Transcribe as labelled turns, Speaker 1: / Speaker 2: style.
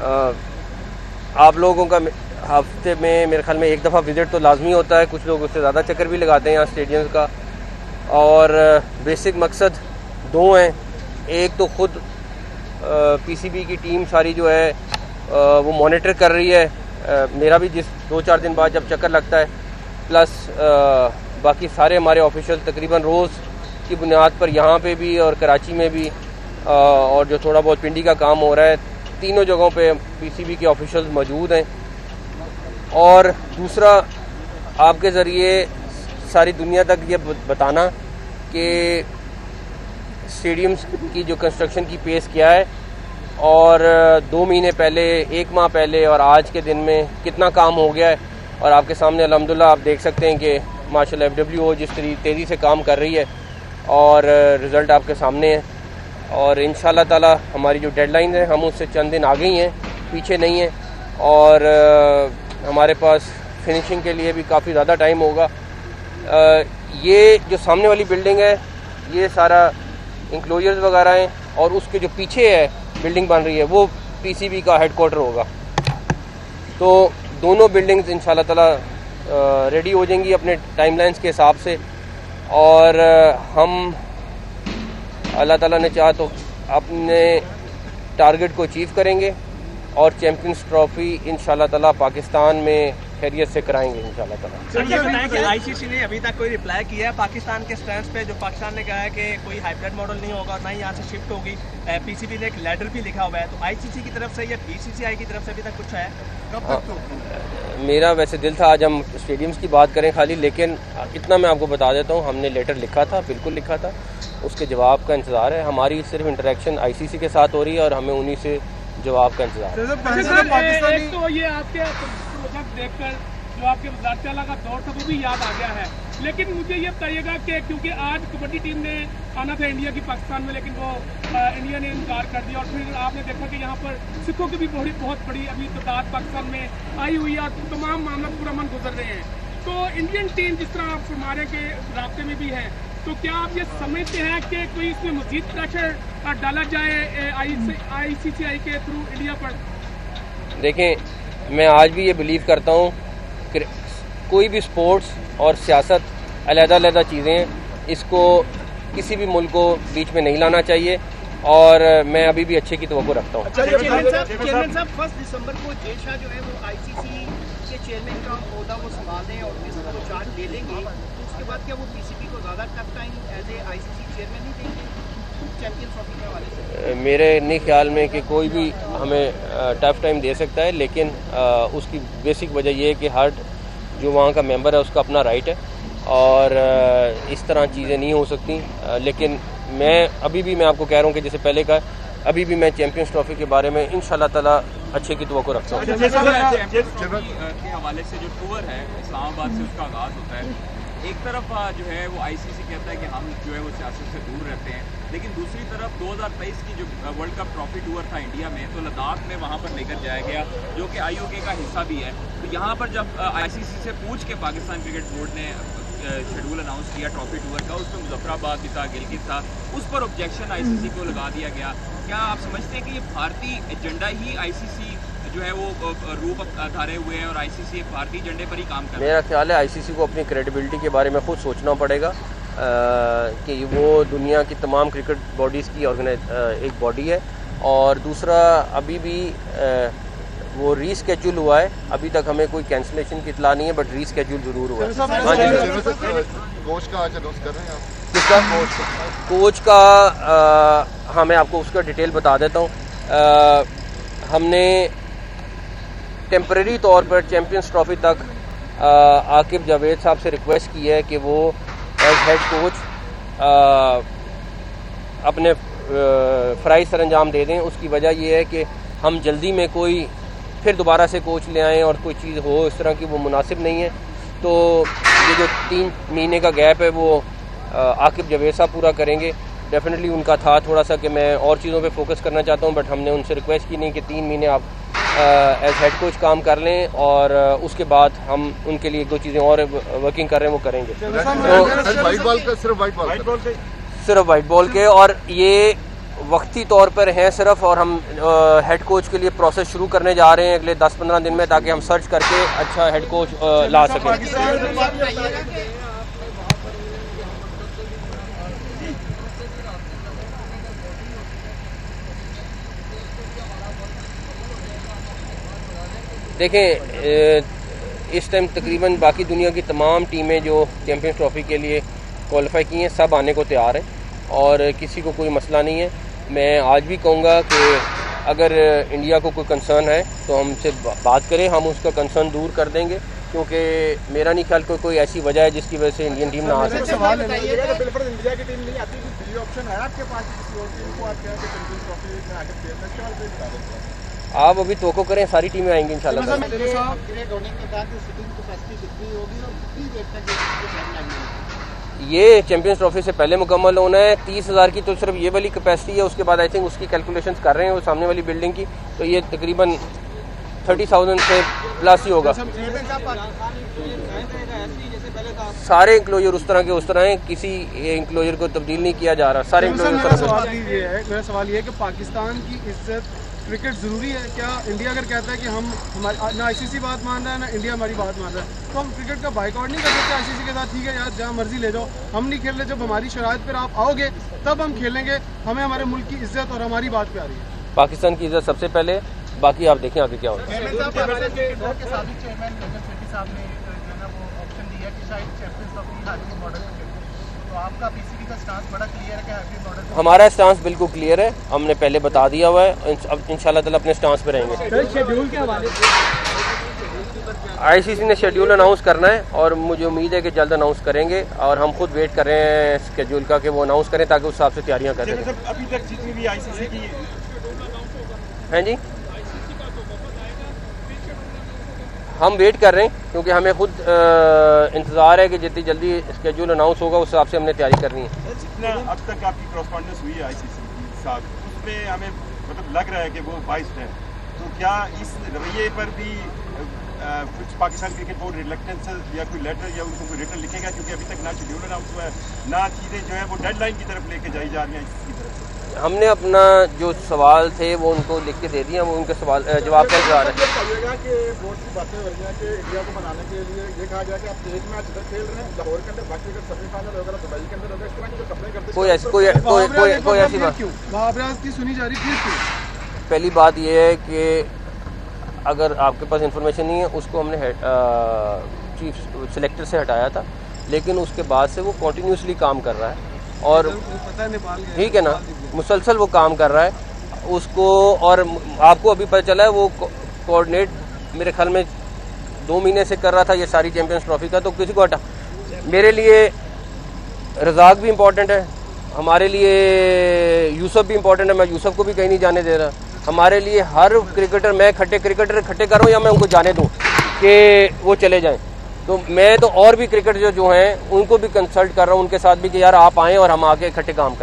Speaker 1: आप लोगों का हफ्ते में मेरे ख्याल में एक दफ़ा विज़िट तो लाजमी होता है, कुछ लोग उससे ज़्यादा चक्कर भी लगाते हैं यहाँ स्टेडियम का। और बेसिक मकसद दो हैं, एक तो ख़ुद पीसीबी की टीम सारी जो है वो मॉनिटर कर रही है, मेरा भी जिस 2-4 दिन बाद जब चक्कर लगता है, प्लस बाकी सारे हमारे ऑफिशियल तकरीबन रोज़ की बुनियाद पर यहाँ पे भी और कराची में भी और जो थोड़ा बहुत पिंडी का काम हो रहा है, तीनों जगहों पे पीसीबी के ऑफिशियल्स मौजूद हैं। और दूसरा, आपके ज़रिए सारी दुनिया तक ये बताना कि स्टेडियम्स की जो कंस्ट्रक्शन की पेस क्या है और 2 महीने पहले, 1 माह पहले और आज के दिन में कितना काम हो गया है। और आपके सामने अल्हम्दुलिल्लाह आप देख सकते हैं कि माशाल्लाह FWO जिस तेज़ी से काम कर रही है और रिज़ल्ट आपके सामने है। और इंशाल्लाह ताला हमारी जो डेडलाइन है हम उससे चंद दिन आगे ही हैं, पीछे नहीं हैं। और हमारे पास फिनिशिंग के लिए भी काफ़ी ज़्यादा टाइम होगा। ये जो सामने वाली बिल्डिंग है ये सारा इंक्लोजर्स वगैरह हैं और उसके जो पीछे है बिल्डिंग बन रही है वो पीसीबी का हेडक्वार्टर होगा। तो दोनों बिल्डिंग्स इंशाल्लाह ताला रेडी हो जाएंगी अपने टाइमलाइंस के हिसाब से। और हम अल्लाह ताला ने चाहा तो अपने टारगेट को अचीव करेंगे और चैम्पियंस ट्रॉफी इंशाल्लाह ताला पाकिस्तान में खैरियत से कराएंगे इंशाल्लाह ताला।
Speaker 2: आईसीसी ने अभी तक कोई रिप्लाई किया है पाकिस्तान के स्टैंड पे, जो पाकिस्तान ने कहा है कि कोई हाइब्रिड मॉडल नहीं होगा और ना ही यहाँ से शिफ्ट होगी। पीसीबी ने एक लेटर भी लिखा हुआ है, तो आईसीसी की तरफ से या बीसीसीआई की तरफ से अभी तक कुछ है? कब तक? तो
Speaker 1: मेरा वैसे दिल था आज हम स्टेडियम्स की बात करें खाली, लेकिन इतना मैं आपको बता देता हूँ, हमने लेटर लिखा था, बिल्कुल लिखा था, उसके जवाब का इंतज़ार है। हमारी सिर्फ इंटरेक्शन आईसीसी के साथ हो रही है और हमें उन्हीं से जवाब का इंतज़ार है।
Speaker 3: तो ये आपके प्रोजेक्ट देखकर जो आपके वज़ारत आला का दौर था वो भी याद आ गया है, लेकिन मुझे ये बताइएगा कि क्योंकि आज कबड्डी टीम ने आना था इंडिया की पाकिस्तान में, लेकिन वो इंडिया ने इनकार कर दिया। और फिर आपने देखा कि यहाँ पर सिखों की भी बहुत बड़ी अभी तादाद पाकिस्तान में आई हुई है और तमाम मामला पूरा मन गुजर रहे हैं। तो इंडियन टीम जिस तरह आप फरमाने के रास्ते में भी है, तो क्या आप ये समझते हैं कि कोई इसमें मजीद प्रेशर डाला जाए आईसीसीआई के थ्रू इंडिया पर?
Speaker 1: देखें, मैं आज भी ये बिलीव करता हूँ कि कोई भी स्पोर्ट्स और सियासत अलग-अलग चीज़ें हैं, इसको किसी भी मुल्क को बीच में नहीं लाना चाहिए और मैं अभी भी अच्छे की तवक्को रखता हूँ।
Speaker 2: चेयरमैन साहब 1 दिसंबर को जय शाह जो है वो आईसीसी के चेयरमैन का ओहदा वो संभाल दें और वो चार्ज ले लेंगे, तो उसके बाद क्या वो पीसीबी को ज़्यादा tough time as a ICC chairman नहीं देंगे चैंपियंस ट्रॉफी के हवाले से? मेरे नहीं ख्याल में कि कोई भी हमें टफ टाइम दे सकता है, लेकिन उसकी बेसिक वजह यह है कि हर जो वहाँ का मेंबर है उसका अपना राइट है और इस तरह चीज़ें नहीं हो सकती। लेकिन मैं अभी भी मैं आपको कह रहा हूँ कि जैसे पहले का, अभी भी मैं चैंपियंस ट्रॉफी के बारे में इंशाल्लाह ताला अच्छे की तवक्को रखता हूँ।
Speaker 4: के हवाले से जो टूर है इस्लामाबाद से उसका आगाज़ होता है, एक तरफ जो है वो आईसीसी कहता है कि हम जो है वो सियासत से दूर रहते हैं, लेकिन दूसरी तरफ 2023 की जो वर्ल्ड कप ट्रॉफी टूर था इंडिया में, तो लद्दाख में वहाँ पर लेकर जाया गया जो कि आईओके का हिस्सा भी है। तो यहाँ पर जब आईसीसी से पूछ के पाकिस्तान क्रिकेट बोर्ड ने शेड्यूल अनाउंस किया ट्रॉफी टूर का, उसमें मुजफ्फराबाद भी था, गिलगित था, उस पर ऑब्जेक्शन आईसीसी को लगा दिया गया। क्या आप समझते हैं कि ये भारतीय एजेंडा ही आईसीसी जो है वो रूप धारे हुए हैं और आईसीसी एक भारतीय एजेंडे पर ही काम कर रहा है?
Speaker 1: मेरा ख्याल है आईसीसी को अपनी क्रेडिबिलिटी के बारे में खुद सोचना पड़ेगा कि वो दुनिया की तमाम क्रिकेट बॉडीज़ की एक बॉडी है। और दूसरा, अभी भी वो रीस्केड्यूल हुआ है, अभी तक हमें कोई कैंसिलेशन की इतला नहीं है, बट रीस्केड्यूल ज़रूर हुआ है। हाँ जी,
Speaker 5: कोच का आज अनाउंस कर रहे हैं आप?
Speaker 1: किसका? कोच का हाँ, मैं आपको उसका डिटेल बता देता हूँ। हमने टेम्परेरी तौर पर चैम्पियंस ट्रॉफी तक आकिब जावेद साहब से रिक्वेस्ट की है कि वो एज हेड कोच अपने फ़राइज़ सरअंजाम दे दें। उसकी वजह यह है कि हम जल्दी में कोई फिर दोबारा से कोच ले आएँ और कोई चीज़ हो इस तरह की, वो मुनासिब नहीं है। तो ये जो 3 महीने का गैप है वो आकिब जावेद साहब पूरा करेंगे। डेफिनेटली उनका था थोड़ा सा कि मैं और चीज़ों पे फोकस करना चाहता हूँ, बट हमने उनसे रिक्वेस्ट की नहीं कि 3 महीने आप एज हेड कोच काम कर लें और उसके बाद हम उनके लिए 2 चीज़ें और वर्किंग कर रहे हैं वो करेंगे। तो
Speaker 5: वाइट बॉल का सिर्फ वाइट बॉल
Speaker 1: के और ये वक्ती तौर पर हैं सिर्फ, और हम हेड कोच के लिए प्रोसेस शुरू करने जा रहे हैं अगले 10-15 दिन में, ताकि हम सर्च करके अच्छा हेड कोच ला सकें। देखें, इस टाइम तकरीबन बाकी दुनिया की तमाम टीमें जो चैम्पियंस ट्रॉफी के लिए क्वालिफाई की हैं सब आने को तैयार हैं और किसी को कोई मसला नहीं है। मैं आज भी कहूँगा कि अगर इंडिया को कोई कंसर्न है तो हमसे बात करें, हम उसका कंसर्न दूर कर देंगे, क्योंकि मेरा नहीं ख्याल कोई ऐसी वजह है जिसकी वजह से इंडियन टीम ना आ सके।
Speaker 5: इंडिया की टीम नहीं आती, ऑप्शन है आपके पास किसी और टीम को आप चैंपियंस ट्रॉफी में आगे खेलने के बाद बता दें।
Speaker 1: आप अभी तोको करें, सारी टीमें आएंगी इंशाल्लाह। ये चैंपियंस ट्रॉफी से पहले मुकम्मल होना है। 30,000 की तो सिर्फ ये वाली कैपेसिटी है, उसके बाद आई थिंक उसकी कैलकुलेशंस कर रहे हैं वो सामने वाली बिल्डिंग की, तो ये तकरीबन 30,000 से प्लस ही होगा। सारे इंक्लोजर उस तरह हैं, किसी इंक्लोजर को तब्दील नहीं किया जा रहा, सारे इंक्लोजर।
Speaker 6: मेरा सवाल ये है कि पाकिस्तान की इज्जत क्रिकेट ज़रूरी है क्या? इंडिया अगर कहता है कि हम हमारी ना आईसीसी बात मान रहा है ना इंडिया हमारी बात मान रहा है, तो हम क्रिकेट का बाइकआउट नहीं कर सकते आईसीसी के साथ? ठीक है यार, जहाँ मर्जी ले जाओ, हम नहीं खेल रहे। जब हमारी शराइत पर आप आओगे तब हम खेलेंगे। हमें हमारे मुल्क की इज्जत और हमारी बात पे आ रही है।
Speaker 1: पाकिस्तान की इज्जत सबसे पहले, बाकी आप देखें आगे क्या होता है। हमारा स्टांस बिल्कुल क्लियर है, हमने पहले बता दिया हुआ है, अब इंशाल्लाह ताला अपने स्टांस पे रहेंगे। आईसीसी ने शेड्यूल अनाउंस करना है और मुझे उम्मीद है कि जल्द अनाउंस करेंगे, और हम खुद वेट कर रहे हैं शेड्यूल का कि वो अनाउंस करें ताकि उस हिसाब से तैयारियां करें।
Speaker 5: अभी तक जितनी भी आईसीसी की
Speaker 1: हैं जी, हम वेट कर रहे हैं क्योंकि हमें खुद इंतज़ार है कि जितनी जल्दी शेड्यूल अनाउंस होगा उस हिसाब से हमने तैयारी करनी है।
Speaker 5: जितना अब तक आपकी कॉरेस्पॉन्डेंस हुई है आईसीसी के साथ, उसमें हमें मतलब लग रहा है कि वो बाइस्ड है, तो क्या इस रवैये पर भी कुछ पाकिस्तान क्रिकेट बोर्ड रिलेक्टेंस या कोई लेटर या उनको कोई रिटर्न लिखेगा? क्योंकि अभी तक ना शेड्यूल अनाउंस हुआ है, ना चीज़ें जो है वो डेडलाइन की तरफ लेके जाई जा रही हैं इसकी तरफ से।
Speaker 1: हमने अपना जो सवाल थे वो उनको लिख के दे दिया, वो उनके सवाल जवाब का इंतजार है।
Speaker 5: कि बोर्ड की बातें हो रही हैं कि इंडिया को बनाने के लिए ये कहा गया कि आप एक मैच इधर खेल रहे हैं लाहौर के अंदर, बाकी अगर सेमीफाइनल होगा दुबई के अंदर होगा, इस तरह की जो सप्लाई करते
Speaker 1: कोई ऐसी बात
Speaker 6: बाबराज की सुनी जा रही थी।
Speaker 1: पहली बात यह है कि अगर आपके पास इंफॉर्मेशन नहीं है, उसको हमने चीफ सिलेक्टर से हटाया था, लेकिन उसके बाद से वो कंटिन्यूसली काम कर रहा है और ठीक है ना, मुसलसल वो काम कर रहा है उसको। और आपको अभी पता चला है वो कोऑर्डिनेट मेरे ख्याल में 2 महीने से कर रहा था ये सारी चैंपियंस ट्रॉफी का, तो किसी को हटा। मेरे लिए रज़ाक भी इम्पोर्टेंट है, हमारे लिए यूसुफ भी इम्पोर्टेंट है, मैं यूसुफ को भी कहीं नहीं जाने दे रहा। हमारे लिए हर क्रिकेटर, मैं क्रिकेटर इकट्ठे कर रहा हूँ या मैं उनको जाने दूँ कि वो चले जाएँ, तो मैं तो और भी क्रिकेटर जो हैं उनको भी कंसल्ट कर रहा हूँ, उनके साथ भी कि यार आप आएँ और हम आके इकट्ठे काम करें।